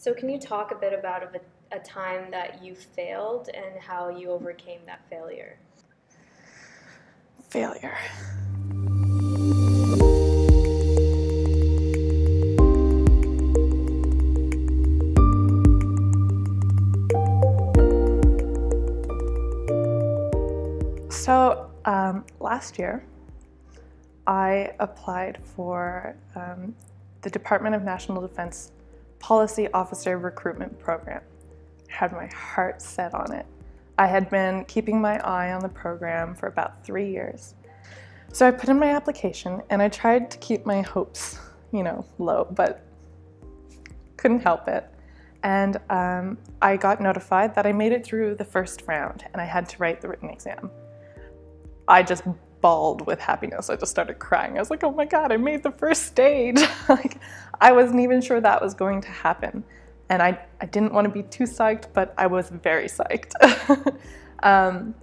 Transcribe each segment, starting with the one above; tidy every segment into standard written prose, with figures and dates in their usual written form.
So can you talk a bit about a time that you failed and how you overcame that failure? Failure. So last year, I applied for the Department of National Defense Policy Officer Recruitment Program. I had my heart set on it. I had been keeping my eye on the program for about 3 years. So I put in my application and I tried to keep my hopes, low, but couldn't help it. And I got notified that I made it through the first round and I had to write the written exam. I just bawled with happiness. I just started crying. I was like, oh my God, I made the first stage. I wasn't even sure that was going to happen. And I didn't want to be too psyched, but I was very psyched. And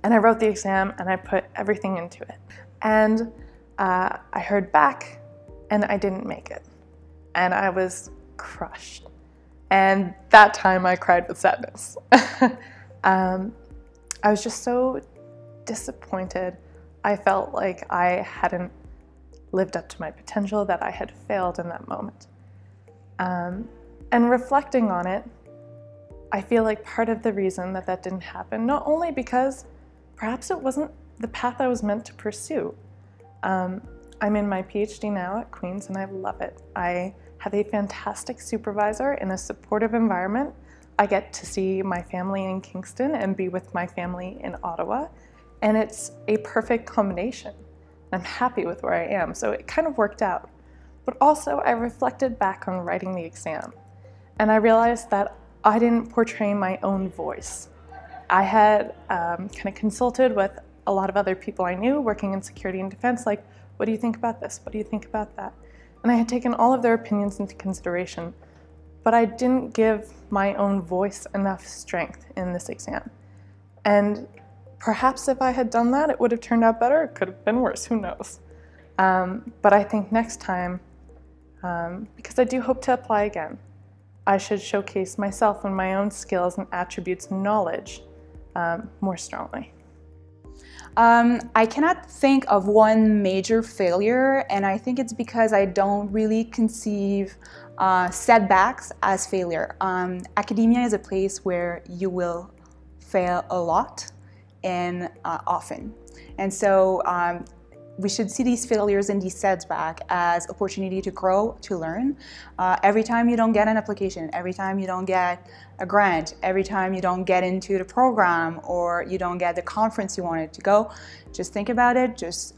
I wrote the exam and I put everything into it. And I heard back and I didn't make it. And I was crushed. And that time I cried with sadness. I was just so disappointed. I felt like I hadn't lived up to my potential, that I had failed in that moment. And reflecting on it, I feel like part of the reason that that didn't happen, not only because perhaps it wasn't the path I was meant to pursue. I'm in my PhD now at Queen's and I love it. I have a fantastic supervisor in a supportive environment. I get to see my family in Kingston and be with my family in Ottawa. And it's a perfect combination. I'm happy with where I am, so it kind of worked out. But also, I reflected back on writing the exam, and I realized that I didn't portray my own voice. I had kind of consulted with a lot of other people I knew working in security and defense, like, what do you think about this? What do you think about that? And I had taken all of their opinions into consideration, but I didn't give my own voice enough strength in this exam. And perhaps if I had done that, it would have turned out better. It could have been worse, who knows. But I think next time, because I do hope to apply again, I should showcase myself and my own skills and attributes and knowledge more strongly. I cannot think of one major failure, and I think it's because I don't really conceive setbacks as failure. Academia is a place where you will fail a lot and often. And so we should see these failures and these setbacks as opportunity to grow, to learn. Every time you don't get an application, every time you don't get a grant, every time you don't get into the program or you don't get the conference you wanted to go, just think about it. Just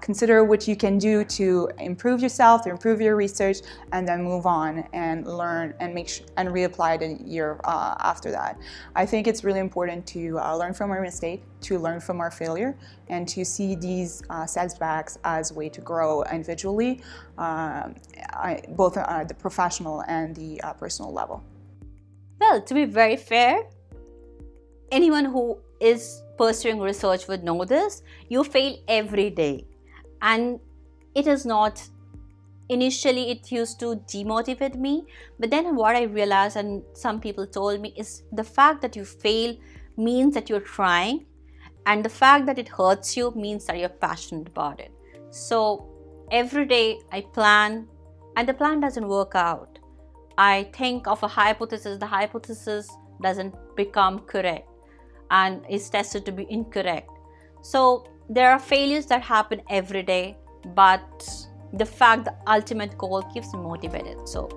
consider what you can do to improve yourself, to improve your research, and then move on and learn and and reapply the year after that. I think it's really important to learn from our mistake, to learn from our failure, and to see these setbacks as a way to grow individually, both at the professional and the personal level. Well, to be very fair, anyone who is pursuing research would know this. You fail every day, and it is not, initially it used to demotivate me, but then what I realized, and some people told me, is the fact that you fail means that you're trying, and the fact that it hurts you means that you're passionate about it. So every day I plan and the plan doesn't work out. I think of a hypothesis, the hypothesis doesn't become correct and is tested to be incorrect. So there are failures that happen every day, but the fact the ultimate goal keeps me motivated. So